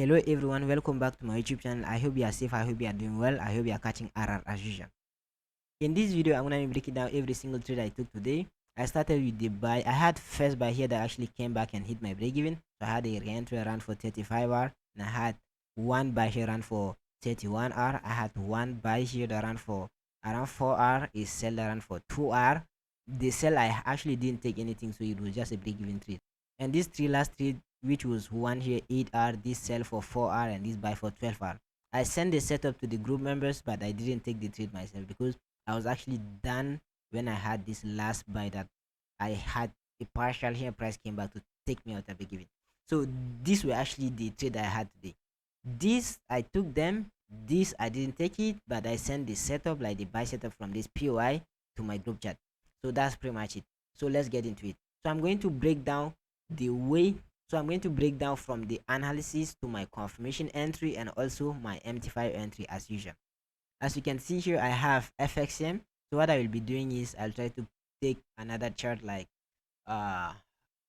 Hello everyone, welcome back to my YouTube channel. I hope you are safe, I hope you are doing well, I hope you are catching RR as usual. In this video, I'm gonna be breaking down every single trade I took today. I started with the buy. I had first buy here that actually came back and hit my break even. So I had a re-entry around for 35 hour, and I had one buy here around for 31 hour. I had one buy here that ran for around 4 hour, a sell that ran for 2 hour. The sell I actually didn't take anything, so it was just a break even trade. And this three last trade, which was one here 8 hour, this sell for 4 hour, and this buy for 12 hour. I sent the setup to the group members, but I didn't take the trade myself because I was actually done when I had this last buy that I had a partial here price came back to take me out at the beginning. So these were actually the trade I had today. This I took them. This I didn't take it, but I sent the setup, like the buy setup from this POI to my group chat. So that's pretty much it. So let's get into it. So I'm going to break down the way. So I'm going to break down from the analysis to my confirmation entry and also my MT5 entry as usual. As you can see here, I have FXM. So what I will be doing is I'll try to take another chart like uh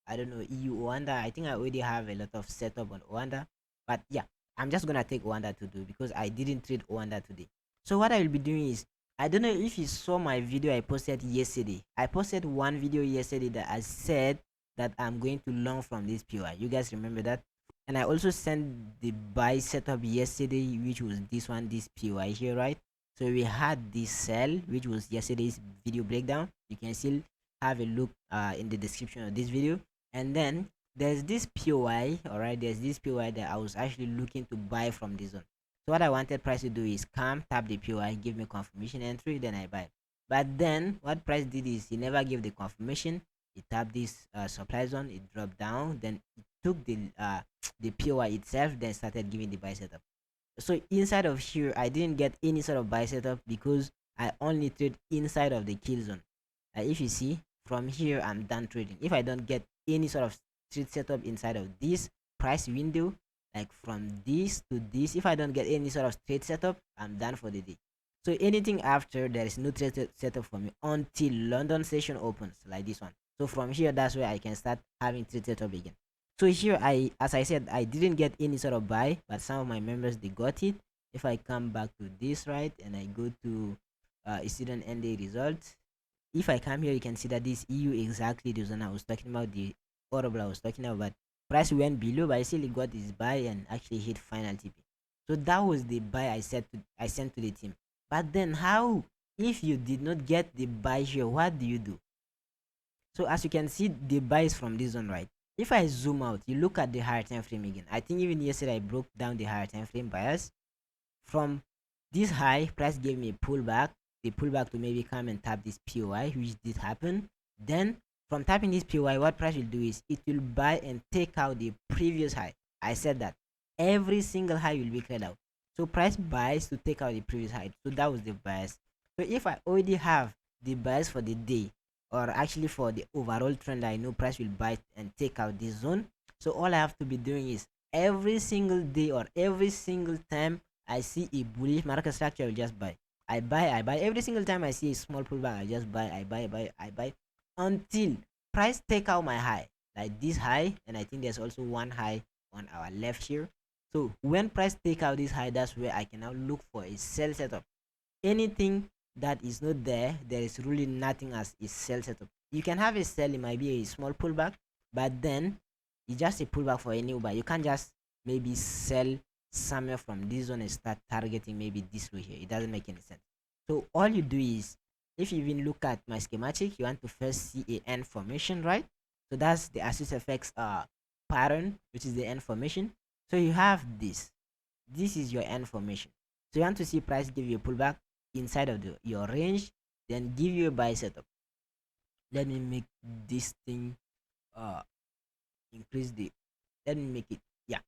I don't know, EU Oanda. I think I already have a lot of setup on Oanda, but yeah, I'm just gonna take Oanda to do because I didn't trade Oanda today. So what I will be doing is, I don't know if you saw my video I posted yesterday. I posted one video yesterday that I said that I'm going to learn from this POI. You guys remember that? And I also sent the buy setup yesterday, which was this one, this POI here, right? So we had this sell, which was yesterday's video breakdown. You can still have a look in the description of this video. And then there's this POI, all right? There's this POI that I was actually looking to buy from this zone. So what I wanted price to do is come tap the POI, give me confirmation entry, then I buy. But then what price did is he never gave the confirmation. He tapped this supply zone, it dropped down, then it took the POI itself, then started giving the buy setup. So inside of here, I didn't get any sort of buy setup because I only trade inside of the kill zone. If you see from here, I'm done trading. If I don't get any sort of trade setup inside of this price window, like from this to this, if I don't get any sort of trade setup, I'm done for the day. So anything after, there is no trade setup for me until London session opens, like this one. So from here, that's where I can start having trade setup again. So here, as I said, I didn't get any sort of buy, but some of my members, they got it. If I come back to this, right, and I go to student end day results, if I come here, you can see that this EU exactly the one I was talking about, the horrible I was talking about. Price went below, but I still got this buy and actually hit final TP. So that was the buy I sent to the team. But then how, if you did not get the buy here, what do you do? So as you can see, the buy is from this one, right? If I zoom out, you look at the higher time frame again. I think even yesterday I broke down the higher time frame bias. From this high, price gave me a pullback. The pullback to maybe come and tap this POI, which did happen. Then from tapping this POI, what price will do is it will buy and take out the previous high. I said that every single high will be cleared out. So price buys to take out the previous high. So that was the bias. So if I already have the bias for the day, or actually for the overall trend, I know price will buy and take out this zone. So all I have to be doing is every single day or every single time I see a bullish market structure, I will just buy. I buy. Every single time I see a small pullback, I just buy, I buy until price take out my high, like this high. And I think there's also one high on our left here. So when price take out this high, that's where I can now look for a sell setup. Anything that is not there, there is really nothing as a sell setup. You can have a sell, it might be a small pullback, but then it's just a pullback for a new buy. You can't just maybe sell somewhere from this one and start targeting maybe this way here. It doesn't make any sense. So all you do is, if you even look at my schematic, you want to first see a N formation, right? So that's the Axis FX pattern, which is the N formation. So you have this is your N formation. So you want to see price give you a pullback inside of your range, then give you a buy setup. Let me make this thing increase the, let me make it, yeah,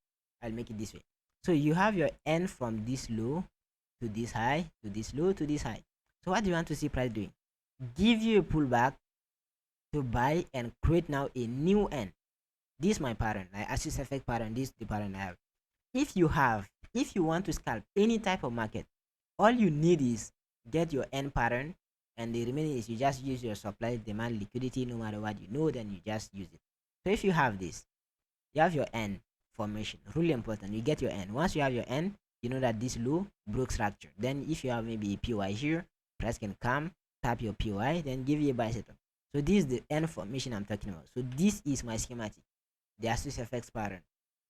I'll make it this way. So you have your N from this low to this high, to this low, to this high. So what do you want to see price doing? Give you a pullback to buy and create now a new N. This is my pattern, like Axis FX pattern. This is the pattern I have. If you want to scalp any type of market, all you need is get your N pattern, and the remaining is you just use your supply, demand, liquidity, no matter what you know, then you just use it. So if you have this, you have your N formation. Really important. You get your N. Once you have your N, you know that this low broke structure. Then if you have maybe a PY here, price can come, tap your PY, then give you a buy setup. So this is the N formation I'm talking about. So this is my schematic, the associated FX pattern.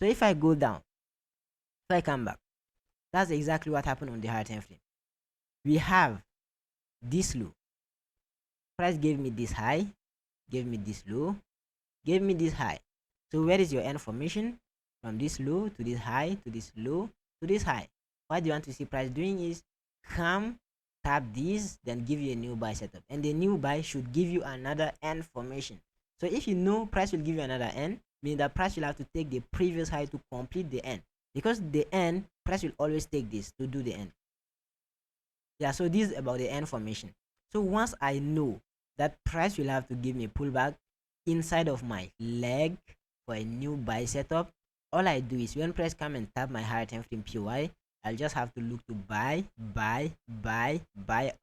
So if I go down, if I come back, that's exactly what happened on the higher time frame. We have this low. Price gave me this high, gave me this low, gave me this high. So where is your N formation? From this low to this high to this low to this high. What you want to see price doing is come, tap this, then give you a new buy setup, and the new buy should give you another N formation. So if you know price will give you another N, meaning that price will have to take the previous high to complete the N, because the N, price will always take this to do the N. Yeah, so this is about the N formation. So once I know that price will have to give me a pullback inside of my leg for a new buy setup, all I do is when price come and tap my higher time frame PY, I'll just have to look to buy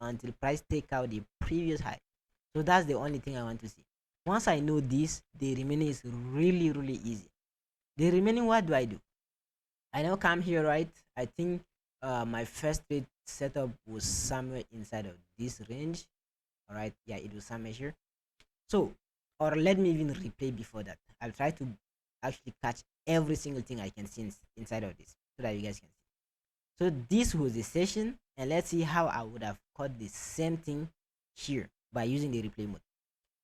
until price take out the previous high. So that's the only thing I want to see. Once I know this, the remaining is really easy. The remaining, what do? I now come here, right? I think my first trade setup was somewhere inside of this range. All right, yeah, it was somewhere here. So, or let me even replay before that. I'll try to actually catch every single thing I can see inside of this so that you guys can see. So this was the session, and let's see how I would have caught the same thing here by using the replay mode.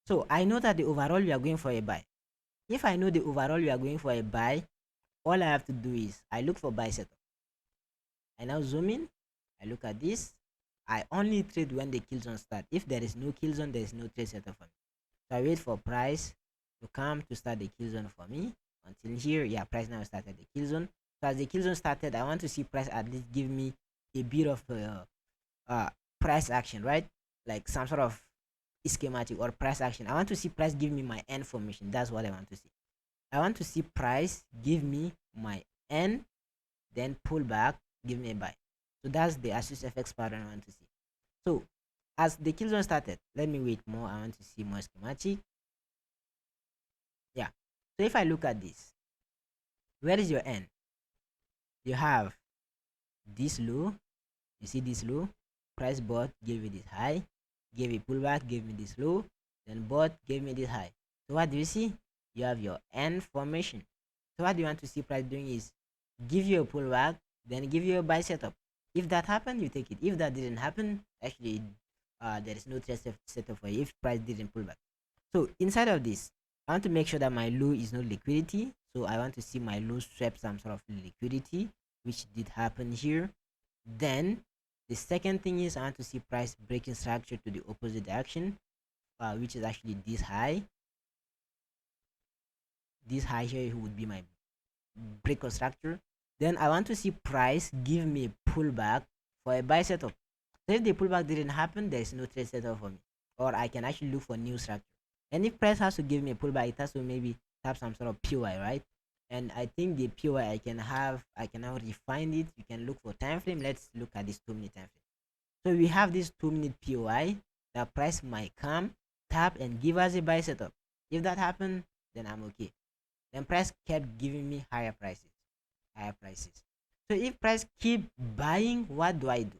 So I know that the overall we are going for a buy. If I know the overall we are going for a buy, all I have to do is I look for buy setup. I now zoom in, I look at this. I only trade when the kill zone start. If there is no kill zone, there is no trade setup for me. So I wait for price to come to start the kill zone for me. Until here, yeah, price now started the kill zone. So as the kill zone started, I want to see price at least give me a bit of price action, right? Like some sort of schematic or price action. I want to see price give me my N formation. That's what I want to see. I want to see price give me my N, then pull back, give me a buy. So that's the associated FX pattern I want to see. So as the kill zone started, let me wait more. I want to see more schematic. Yeah. So if I look at this, where is your N? You have this low. You see this low? Price bought, gave me this high, gave a pullback, gave me this low, then bought, gave me this high. So what do you see? You have your N formation. So what you want to see price doing is give you a pullback, then give you a buy setup. If that happened, you take it. If that didn't happen, actually there is no trade setup for you if price didn't pull back. So inside of this, I want to make sure that my low is not liquidity. So I want to see my low swap some sort of liquidity, which did happen here. Then the second thing is I want to see price breaking structure to the opposite direction, which is actually this high. This high here would be my break of structure. Then I want to see price give me a pullback for a buy setup. So if the pullback didn't happen, there is no trade setup for me, or I can actually look for new structure. And if price has to give me a pullback, it has to maybe have some sort of PY, right? And I think the PY I can now refine it. You can look for time frame. Let's look at this 2-minute time frame. So we have this 2-minute PY. The price might come, tap, and give us a buy setup. If that happened, then I'm okay. Then price kept giving me higher prices. So if price keep buying, what do?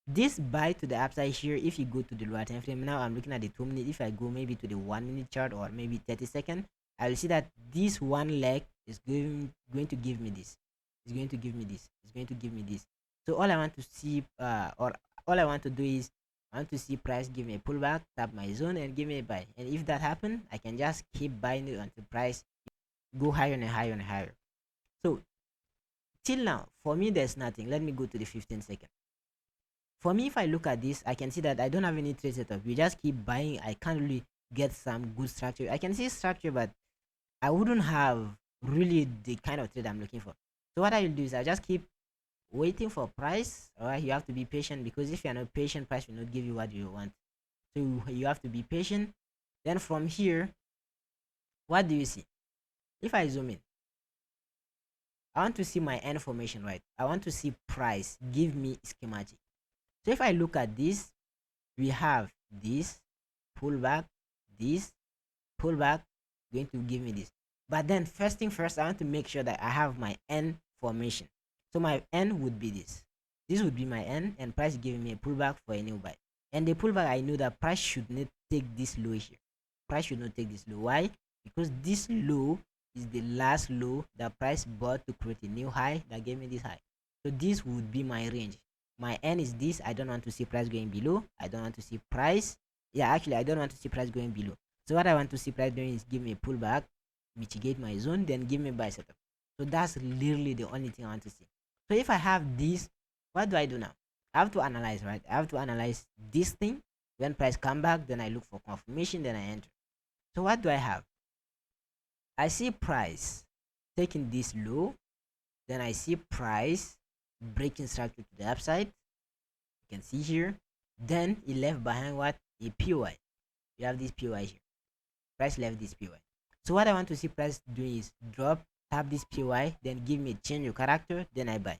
This buy to the upside here, if you go to the lower time frame, now I'm looking at the 2-minute. If I go maybe to the 1-minute chart or maybe 30-second, I will see that this one leg is going to give me this. It's going to give me this. It's going to give me this. So all I want to see, or all I want to do is I want to see price give me a pullback, tap my zone, and give me a buy. And if that happens, I can just keep buying it until price go higher and higher and higher. So till now, for me, there's nothing. Let me go to the 15-second. For me, if I look at this, I can see that I don't have any trade setup. We just keep buying. I can't really get some good structure. I can see structure, but I wouldn't have really the kind of trade I'm looking for. So what I will do is I just keep waiting for price. All right, you have to be patient, because if you're not patient, price will not give you what you want. So you have to be patient. Then from here, what do you see? If I zoom in, I want to see my N formation, right? I want to see price give me schematic. So if I look at this, we have this pullback, going to give me this. But then first thing first, I want to make sure that I have my N formation. So my N would be this would be my N, and price giving me a pullback for a new buy. And the pullback, I know that price should not take this low here. Price should not take this low. Why? Because this low is the last low that price bought to create a new high that gave me this high. So this would be my range. My N is this. I don't want to see price going below. I don't want to see price. Yeah, actually, I don't want to see price going below. So what I want to see price doing is give me a pullback, mitigate my zone, then give me a buy setup. So that's literally the only thing I want to see. So if I have this, what do I do now? I have to analyze, right? I have to analyze this thing. When price come back, then I look for confirmation, then I enter. So what do I have? I see price taking this low, then I see price breaking structure to the upside. You can see here. Then it left behind what? A PY. You have this PY here. Price left this PY. So what I want to see price doing is drop, tap this PY, then give me a change of character, then I buy.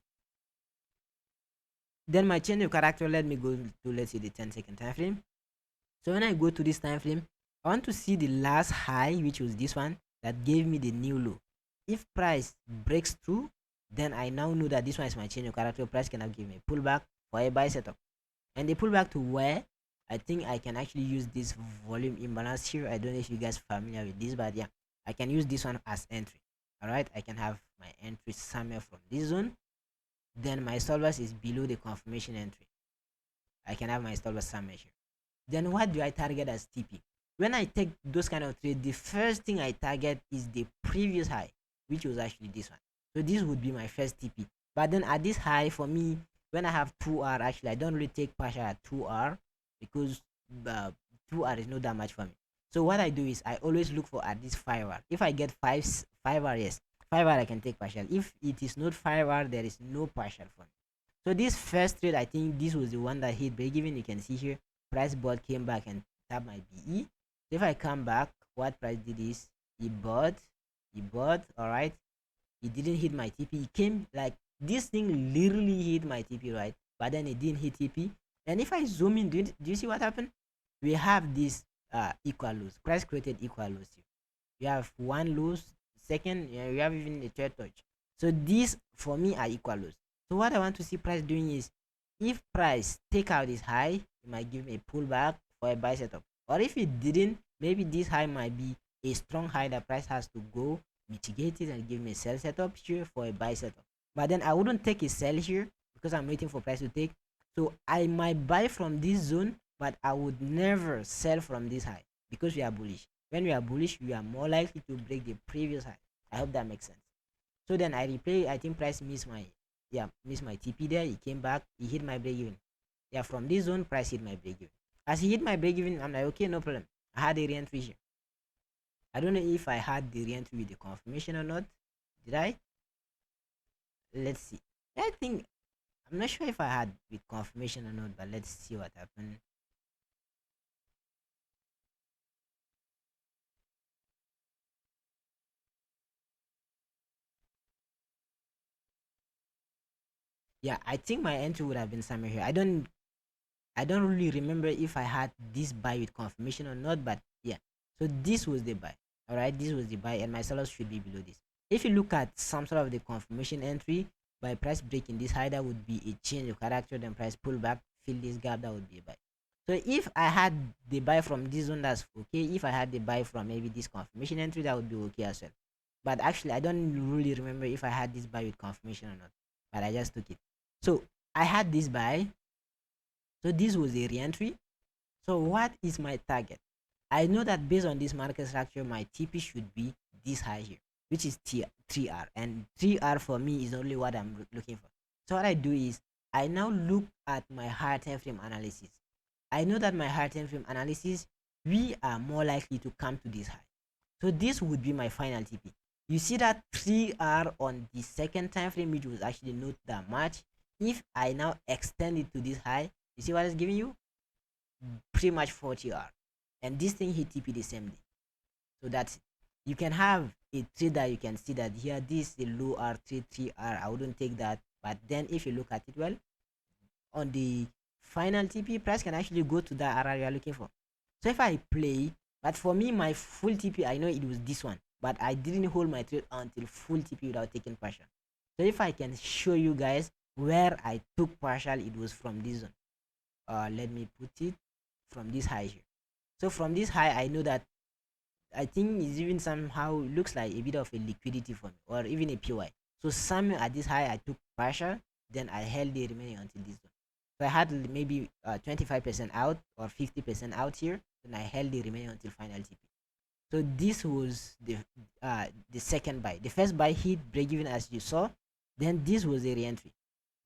Then my change of character, let me go to, let's say, the 10-second time frame. So when I go to this time frame, I want to see the last high, which was this one that gave me the new low. If price breaks through, then I now know that this one is my change of character. Price cannot give me a pullback for a buy setup. And the pullback to where? I think I can actually use this volume imbalance here. I don't know if you guys are familiar with this, but yeah, I can use this one as entry. All right, I can have my entry somewhere from this zone. Then my stop loss is below the confirmation entry. I can have my stop loss somewhere here. Then what do I target as TP? When I take those kind of trades, the first thing I target is the previous high, which was actually this one. So this would be my first TP. But then at this high, for me, when I have 2R, actually I don't really take partial at 2R because 2R is not that much for me. So what I do is I always look for at least 5R. If I get 5R, yes, 5R I can take partial. If it is not 5R, there is no partial for me. So this first trade, I think this was the one that hit break even. You can see here, price bought, came back and tapped my BE. So if I come back, what price did is he bought, all right. He didn't hit my TP. He came like this thing literally hit my TP, right? But then it didn't hit TP. And if I zoom in, do you see what happened? We have this equal lows. Price created equal lows here. We have one lows, second, we have even a third touch. So these for me are equal lows. So what I want to see price doing is, if price take out this high, it might give me a pullback for a buy setup. Or if it didn't, maybe this high might be a strong high that price has to go mitigate it and give me a sell setup here for a buy setup. But then I wouldn't take a sell here because I'm waiting for price to take. So I might buy from this zone, but I would never sell from this high because we are bullish. When we are bullish, we are more likely to break the previous high. I hope that makes sense. So then I replay. I think price missed my TP there. He came back. He hit my break even. Yeah, from this zone, price hit my break even. As he hit my break even, I'm like, okay, no problem. I had a re-entry here. I don't know if I had the re-entry with the confirmation or not. Did I? Let's see. I think I'm not sure if I had with confirmation or not, but let's see what happened. Yeah, I think my entry would have been somewhere here. I don't really remember if I had this buy with confirmation or not, but yeah. So this was the buy. All right, this was the buy, and my sellers should be below this. If you look at some sort of the confirmation entry by price breaking this high, that would be a change of character. Then price pull back, fill this gap, that would be a buy. So if I had the buy from this zone, that's okay. If I had the buy from maybe this confirmation entry, that would be okay as well. But actually, I don't really remember if I had this buy with confirmation or not, but I just took it. So I had this buy. So this was a re-entry. So what is my target? I know that based on this market structure, my TP should be this high here, which is 3R, and 3R for me is only what I'm looking for. So what I do is I now look at my higher time frame analysis. I know that my higher time frame analysis, we are more likely to come to this high. So this would be my final TP. You see that 3R on the second time frame, which was actually not that much. If I now extend it to this high, you see what it's giving you? Pretty much 40R. And this thing hit TP the same day. So that's it. You can have a trade that you can see that here, this is a low R3, 3R. I wouldn't take that. But then if you look at it well, on the final TP, price can actually go to that RR you are looking for. So if I play, but for me, my full TP, I know it was this one. but I didn't hold my trade until full TP without taking partial. So if I can show you guys where I took partial, it was from this zone. Let me put it from this high here. So from this high, I know that I think it's even somehow looks like a bit of a liquidity for me, or even a PY. So somewhere at this high, I took partial, then I held the remaining until this one. So I had maybe 25% out or 50% out here, then I held the remaining until final TP. So this was the second buy. The first buy hit break even as you saw, then this was a re-entry.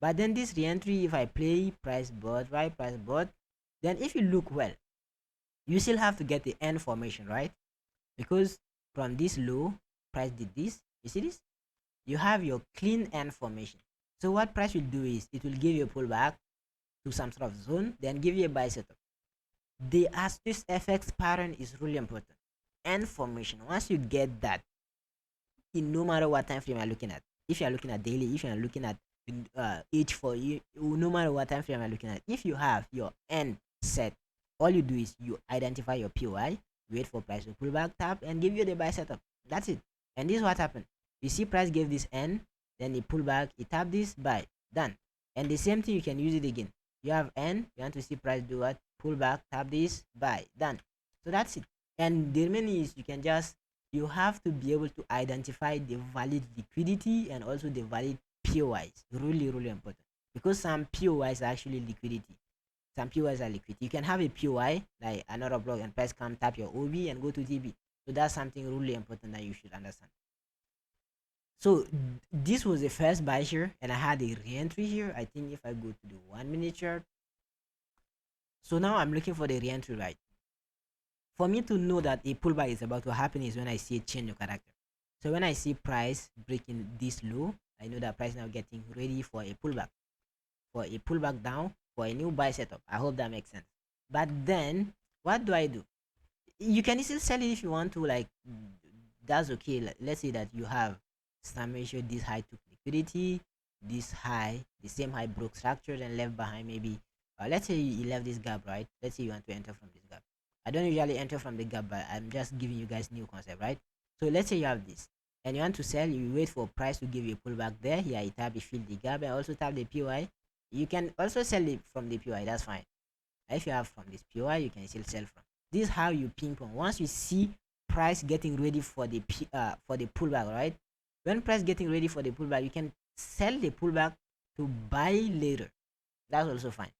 But then this re-entry, if I play price bought, right, price bought, then if you look well, you still have to get the N formation, right? Because from this low, price did this. You see this? You have your clean N formation. So what price will do is it will give you a pullback to some sort of zone, then give you a buy setup. The Astus FX pattern is really important. N formation. Once you get that, in no matter what time frame you're looking at, if you're looking at daily, if you're looking at each for you, no matter what time frame you're looking at, if you have your N set, all you do is you identify your POI, wait for price to pull back, tap, and give you the buy setup. That's it. And this is what happened. You see price gave this N, then it pull back, it tap this, buy, done. And the same thing, you can use it again. You have N, you want to see price do what? Pull back, tap this, buy, done. So that's it. And the remaining is you have to be able to identify the valid liquidity and also the valid POIs. Really, really important. Because some POIs are actually liquidity. Some POIs are liquidity. You can have a POI like another block and price come tap your OB and go to TB. So that's something really important that you should understand. So this was the first buy here, and I had a re-entry here. I think if I go to the 1 minute chart, so now I'm looking for the re-entry, right? For me to know that a pullback is about to happen is when I see a change of character. So when I see price breaking this low, I know that price now getting ready for a pullback down for a new buy setup. I hope that makes sense. But then what do? You can still sell it if you want to, like, that's okay. Let's say that you have some ratio, this high took liquidity, this high, the same high broke structure and left behind maybe let's say you left this gap, right? Let's say you want to enter from this gap. I don't usually enter from the gap, but I'm just giving you guys new concept, right? So let's say you have this and you want to sell, you wait for price to give you a pullback there. Here you tap, you fill the gap, and also tap the POI. You can also sell it from the POI, that's fine. If you have from this POI, you can still sell from. This is how you ping pong. Once you see price getting ready for the pullback, right? When price getting ready for the pullback, you can sell the pullback to buy later. That's also fine.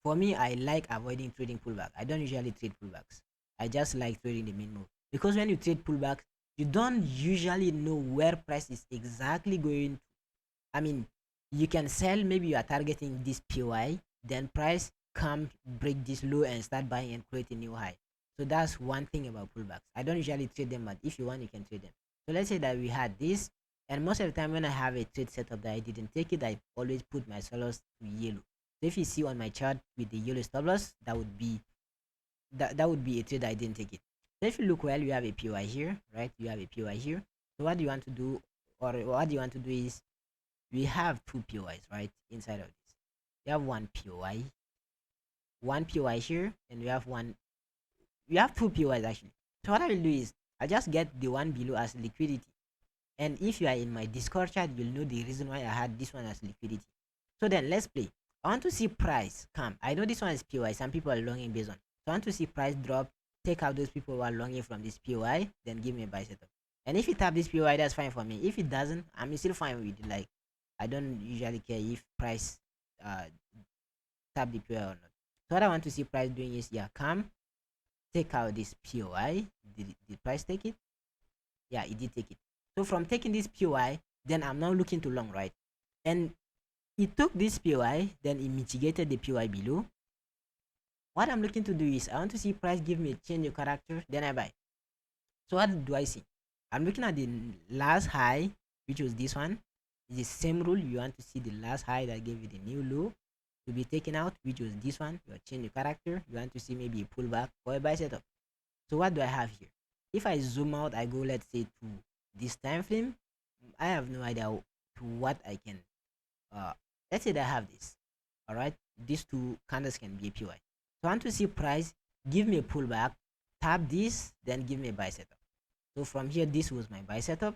For me, I like avoiding trading pullback. I don't usually trade pullbacks. I just like trading the main move, because when you trade pullback, you don't usually know where price is exactly going to. I mean, you can sell, maybe you are targeting this POI, then price come break this low and start buying and create a new high. So that's one thing about pullbacks. I don't usually trade them, but if you want, you can trade them. So let's say that we had this, and most of the time when I have a trade setup that I didn't take it, I always put my stop loss to yellow. So if you see on my chart with the yellow stop loss, that would be a trade that I didn't take it. So if you look well, you have a POI here, right? You have a POI here. So what do you want to do, or what do you want to do is, we have two POIs, right, inside of this. You have one POI here, and we have two POIs actually. So what I will do is, I just get the one below as liquidity. And if you are in my Discord chat, you'll know the reason why I had this one as liquidity. So then let's play. I want to see price come. I know this one is POI. Some people are longing based on. So I want to see price drop. Take out those people who are longing from this POI. Then give me a buy setup. And if it tap this POI, that's fine for me. If it doesn't, I'm still fine with it. Like, I don't usually care if price tap the POI or not. So what I want to see price doing is, yeah, come. Take out this POI. Did price take it? Yeah, it did take it. So from taking this POI, then I'm now looking to long, right? And it took this POI, then it mitigated the POI below. What I'm looking to do is, I want to see price give me a change of character, then I buy. So what do I see? I'm looking at the last high, which was this one. It's the same rule. You want to see the last high that gave you the new low to be taken out, which was this one. You change your character. You want to see maybe a pullback or a buy setup. So what do I have here? If I zoom out, I go, let's say, to this time frame. I have no idea to what I can let's say that I have this. All right, these two candles can be a POI. So I want to see price give me a pullback, tap this, then give me a buy setup. So from here, this was my buy setup.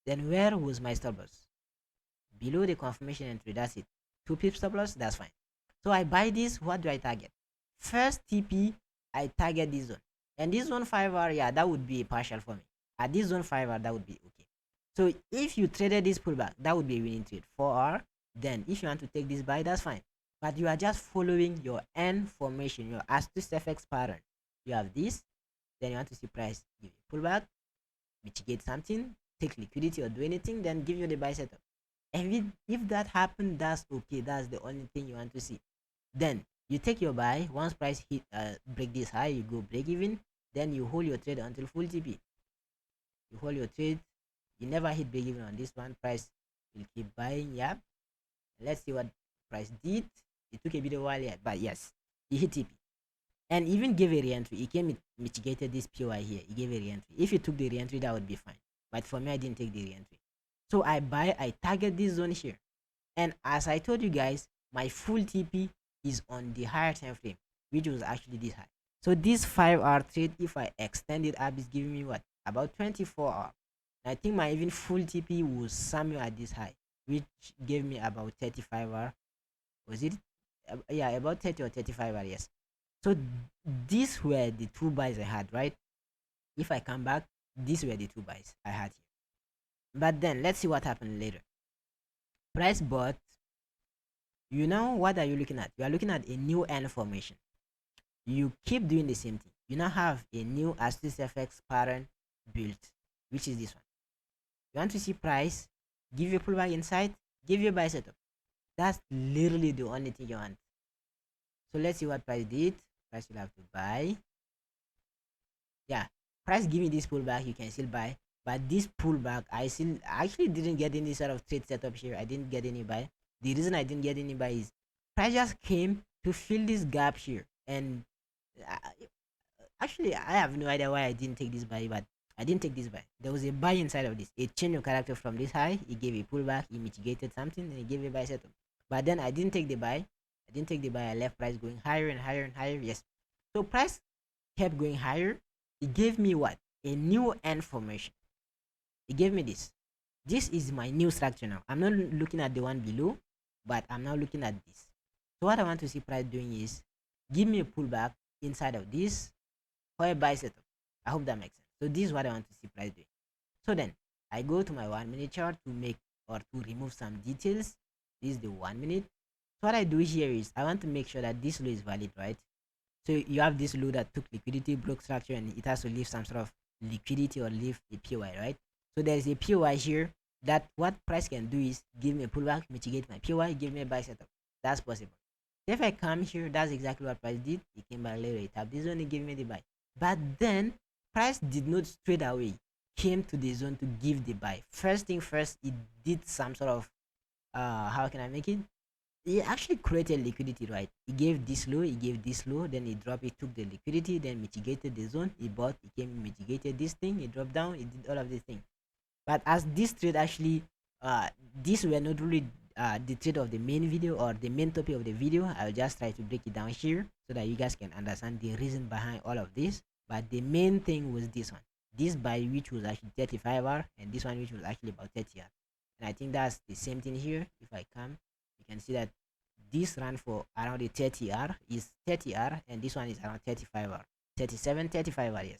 Then where was my stop loss? Below the confirmation entry. That's it. 2 pips stop loss. That's fine. So I buy this. What do I target? First TP, I target this zone. And this zone 5R, yeah, that would be a partial for me. At this zone 5R, that would be okay. So if you traded this pullback, that would be a winning trade. 4R, then if you want to take this buy, that's fine. But you are just following your N formation, your as2FX pattern. You have this, then you want to see price give a pullback, mitigate something, take liquidity or do anything, then give you the buy setup. And if that happened, that's okay. That's the only thing you want to see. Then you take your buy. Once price hit break this high, you go break even. Then you hold your trade until full TP. You hold your trade. You never hit break even on this one. Price will keep buying. Yeah. Let's see what price did. It took a bit of a while yet, but yes, he hit TP. And even gave a reentry. He came mitigated this PY here. He gave a reentry. If you took the reentry, that would be fine. But for me, I didn't take the reentry. So I buy, I target this zone here. And as I told you guys, my full TP is on the higher time frame, which was actually this high. So this 5R trade, if I extend it up, is giving me what? About 24 hours. I think my even full TP was somewhere at this high, which gave me about 35 hours. Was it? Yeah, about 30 or 35 hours, yes. So these were the two buys I had, right? If I come back, these were the two buys I had here. But then let's see what happened later. Price bought. You know what are you looking at? You are looking at a new N formation. You keep doing the same thing. You now have a new as2FX pattern built, which is this one. You want to see price, give you a pullback inside, give you a buy setup. That's literally the only thing you want. So let's see what price did. Price will have to buy. Yeah, price give me this pullback. You can still buy, but this pullback, I actually didn't get any sort of trade setup here. I didn't get any buy. The reason I didn't get any buy is price just came to fill this gap here, and actually I have no idea why I didn't take this buy, but I didn't take this buy. There was a buy inside of this. It changed your character from this high. It gave a pullback. It mitigated something, and it gave a buy setup. But then I didn't take the buy. I didn't take the buy. I left price going higher and higher and higher. Yes. So price kept going higher. It gave me what? A new N formation. It gave me this. This is my new structure now. I'm not looking at the one below, but I'm now looking at this. So what I want to see price doing is give me a pullback inside of this for a buy setup. I hope that makes sense. So this is what I want to see price doing. So then I go to my 1 minute chart to make or to remove some details. This is the 1 minute. So what I do here is I want to make sure that this low is valid, right? So you have this low that took liquidity, broke structure, and it has to leave some sort of liquidity or leave a PY, right? So there is a PY here that what price can do is give me a pullback, mitigate my PY, give me a buy setup. That's possible. If I come here, that's exactly what price did. It came back later, it tapped this zone, it gave me the buy. But then price did not straight away came to the zone to give the buy. First thing first, it did some sort of how can I make it? It actually created liquidity, right? It gave this low, it gave this low, then it dropped, it took the liquidity, then mitigated the zone, it bought, it came, mitigated this thing, it dropped down, it did all of these things. But as this trade actually these were not really the trade of the main video or the main topic of the video. I'll just try to break it down here so that you guys can understand the reason behind all of this. But the main thing was this one, this buy, which was actually 35 hour, and this one which was actually about 30 hour. And I think that's the same thing here. If I come, you can see that this run for around the 30 hour is 30 hour, and this one is around 35 hour, 37, 35 hour. Yes.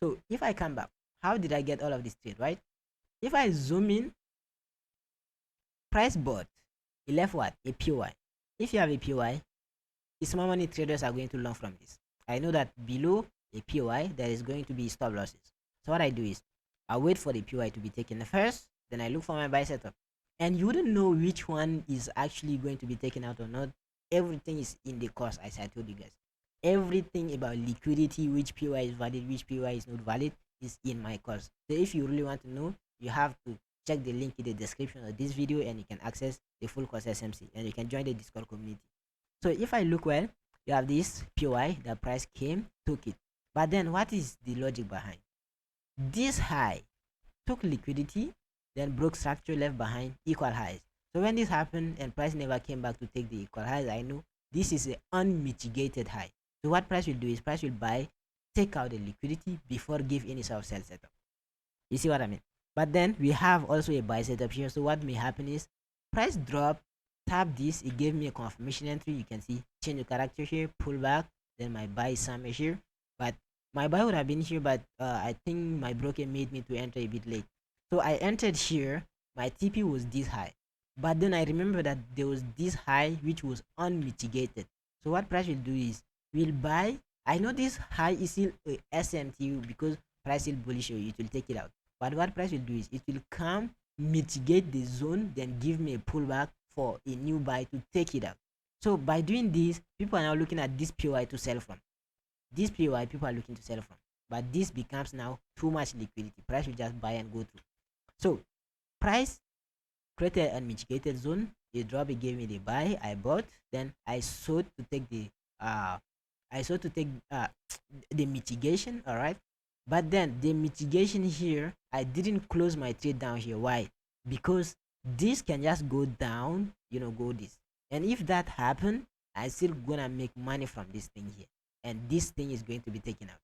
So if I come back, how did I get all of this trade, right? If I zoom in, price bought, it left what? A PY. If you have a PY, small money traders are going to learn from this. I know that below a PY there is going to be stop losses. So what I do is I wait for the PY to be taken first, then I look for my buy setup. And you wouldn't know which one is actually going to be taken out or not. Everything is in the course, as I told you guys. Everything about liquidity, which PY is valid, which PY is not valid, is in my course. So if you really want to know, you have to check the link in the description of this video, and you can access the full course SMC, and you can join the Discord community. So if I look well, you have this PY, the price came, took it. But then what is the logic behind? This high took liquidity, then broke structure, left behind equal highs. So when this happened and price never came back to take the equal highs, I know this is an unmitigated high. So what price will do is price will buy, take out the liquidity before give any sort of sell setup. You see what I mean? But then we have also a buy setup here. So what may happen is price drop, tap this, it gave me a confirmation entry. You can see change the character here, pull back, then my buy is somewhere here. But my buy would have been here, but I think my broker made me to enter a bit late. So I entered here, my TP was this high. But then I remember that there was this high which was unmitigated. So what price will do is will buy. I know this high is still a SMT because price is bullish, so it will take it out. But what price will do is it will come mitigate the zone, then give me a pullback for a new buy to take it out. So by doing this, people are now looking at this POI to sell from. This POI people are looking to sell from. But this becomes now too much liquidity. Price will just buy and go through. So price created a mitigated zone. The drop, it gave me the buy. I bought. Then I sold to take the the mitigation. All right. But then the mitigation here, I didn't close my trade down here. Why? Because this can just go down, go this. And if that happen, I still gonna make money from this thing here. And this thing is going to be taken out.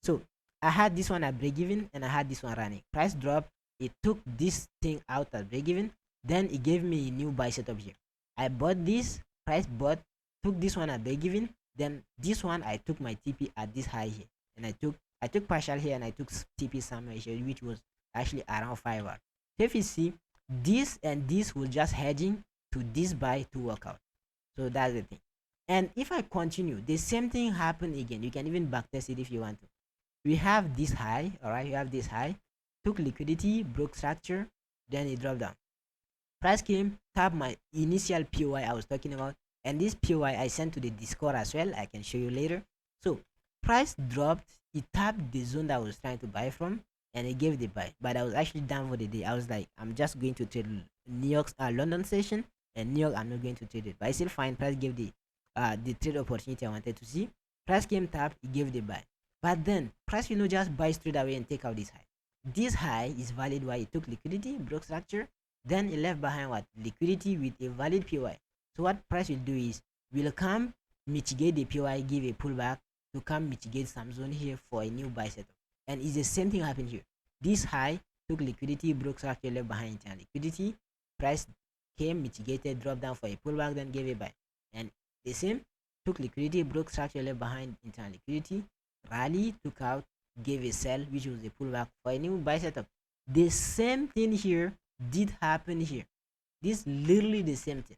So I had this one at break even and I had this one running. Price drop, it took this thing out at break even. Then it gave me a new buy setup here. I bought this, price bought, took this one at break even. Then this one I took my TP at this high here. And I took partial here and I took TP somewhere here, which was actually around 5 hours. So if you see, this and this was just hedging to this buy to work out. So that's the thing. And if I continue, the same thing happen again. You can even backtest it if you want to. We have this high, all right? You have this high, took liquidity, broke structure, then it dropped down. Price came, tapped my initial POI I was talking about, and this POI I sent to the Discord as well. I can show you later. So price dropped, it tapped the zone that I was trying to buy from, and it gave the buy. But I was actually down for the day. I was like, I'm just going to trade New York's London session, and New York I'm not going to trade it. But I still find price gave the trade opportunity I wanted to see. Price came, tapped, it gave the buy. But then price will not just buy straight away and take out this high. This high is valid why it took liquidity, broke structure, then it left behind what? Liquidity with a valid POI. So what price will do is will come mitigate the POI, give a pullback to come mitigate some zone here for a new buy setup. And it's the same thing happened here. This high took liquidity, broke structure, left behind internal liquidity. Price came, mitigated, dropped down for a pullback, then gave a buy. And the same, took liquidity, broke structure, left behind internal liquidity, rally, took out, gave a sell, which was a pullback for a new buy setup. The same thing here did happen here. This literally the same thing.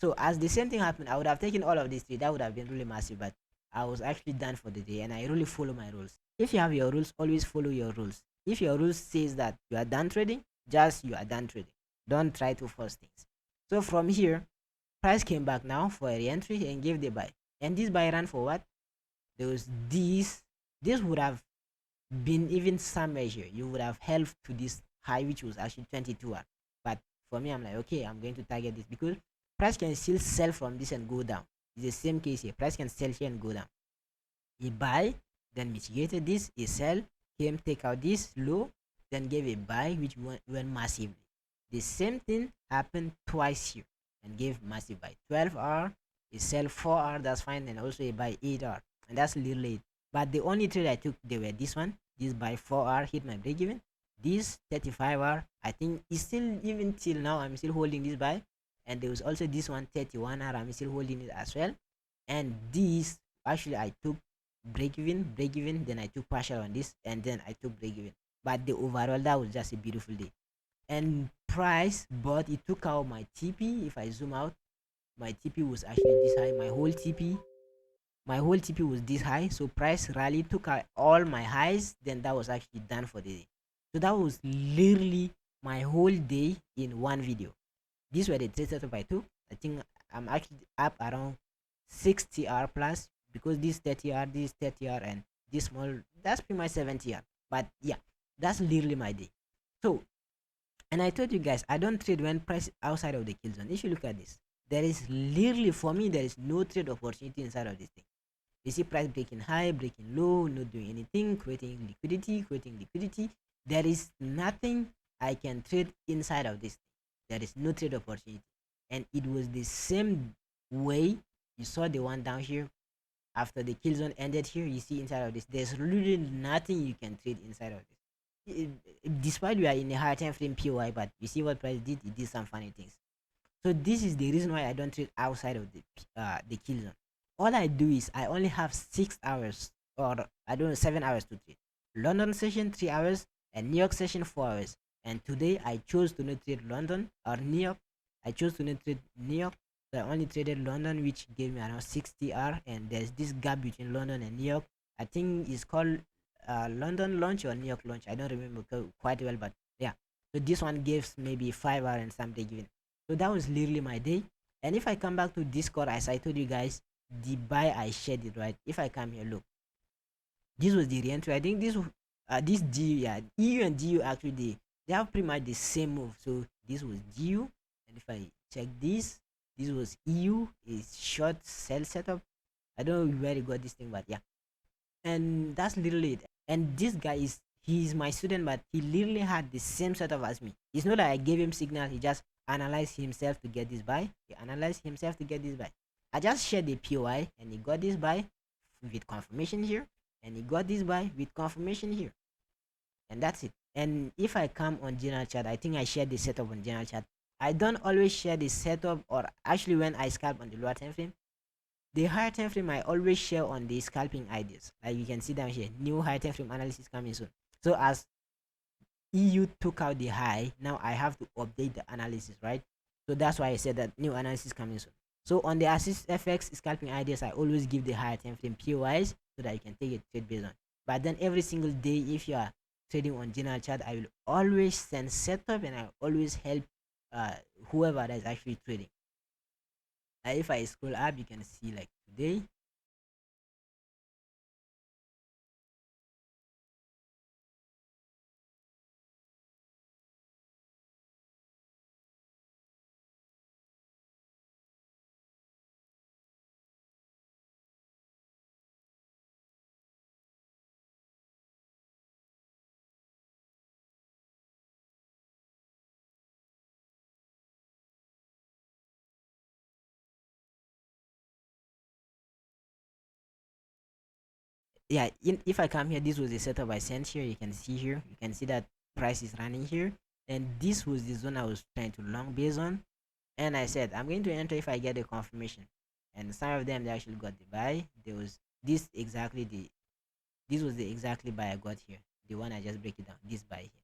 So as the same thing happened, I would have taken all of these three. That would have been really massive, but I was actually done for the day and I really follow my rules. If you have your rules, always follow your rules. If your rules says that you are done trading, just you are done trading. Don't try to force things. So from here, price came back now for a re-entry and gave the buy. And this buy ran for what? There was this would have been even some measure. You would have held to this high, which was actually 22 hours. But for me, I'm like, okay, I'm going to target this because price can still sell from this and go down. It's the same case here. Price can sell here and go down. He buy, then mitigated this, he sell, came, take out this low, then gave a buy, which went massively. The same thing happened twice here and gave massive buy. 12 hour, he sell 4 hour, that's fine, and also a buy 8 hour, and that's little late. But the only trade I took, they were this one, this buy 4 hour, hit my break even. This 35 hour, I think is still, even till now, I'm still holding this buy. And there was also this one 31 hour, I'm still holding it as well. And this actually I took break even, then I took partial on this, and then I took break even. But the overall, that was just a beautiful day. And price, but it took out my TP. If I zoom out, my TP was actually this high. My whole TP was this high. So price rally took out all my highs, then that was actually done for the day. So that was literally my whole day in one video. These were the trade setup I took. I think I'm actually up around 60R plus because this 30R, this 30R, and this small, that's pretty much 70R. But yeah, that's literally my day. So, and I told you guys, I don't trade when price outside of the kill zone. If you look at this, there is literally, for me, there is no trade opportunity inside of this thing. You see price breaking high, breaking low, not doing anything, creating liquidity. There is nothing I can trade inside of this. There is no trade opportunity. And it was the same way you saw the one down here. After the kill zone ended here, you see inside of this, there's really nothing you can trade inside of this. despite we are in a higher time frame POI, but you see what price did? It did some funny things. So this is the reason why I don't trade outside of the kill zone. All I do is I only have 6 hours, or I don't know, 7 hours to trade. London session 3 hours and New York session 4 hours. And today I chose to not trade London or New York. I chose to not trade New York. So I only traded London, which gave me around 60R. And there's this gap between London and New York. I think it's called London launch or New York launch. I don't remember quite well, but yeah. So this one gives maybe 5 hour and something given. So that was literally my day. And if I come back to Discord, as I told you guys, the buy I shared it, right? If I come here, look, this was the reentry. I think this GU, yeah, EU and GU actually they have pretty much the same move. So this was GU, and if I check this was EU, is short sell setup. I don't know where he got this thing, but yeah. And that's literally it. And this guy he's my student, but he literally had the same setup as me. It's not that I gave him signal, he just analyzed himself to get this buy. He analyzed himself to get this buy. I just shared the POI and he got this buy with confirmation here, and he got this buy with confirmation here, and that's it. And if I come on general chart, I think I shared the setup on general chart. I don't always share the setup, or actually when I scalp on the lower time frame. The higher time frame I always share on the scalping ideas. Like you can see down here, new higher time frame analysis coming soon. So as EU took out the high, now I have to update the analysis, right? So that's why I said that new analysis coming soon. So on the assist FX scalping ideas, I always give the higher time frame POIs so that you can take a trade based on. But then every single day, if you are trading on general chart, I will always send setup, and I always help uh whoever that is actually trading. If I scroll up, you can see like today. Yeah, if I come here, this was the setup I sent here. You can see here, you can see that price is running here, and this was the zone I was trying to long base on. And I said I'm going to enter if I get a confirmation, and some of them they actually got the buy. There was this was the exactly buy I got here, the one I just break it down, this buy here.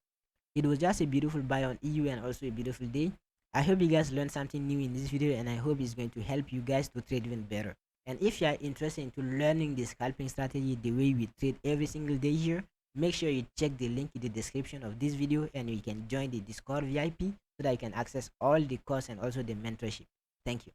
It was just a beautiful buy on EU, and also a beautiful day. I hope you guys learned something new in this video, and I hope it's going to help you guys to trade even better. And if you are interested into learning the scalping strategy the way we trade every single day here, make sure you check the link in the description of this video, and you can join the Discord VIP so that you can access all the course and also the mentorship. Thank you.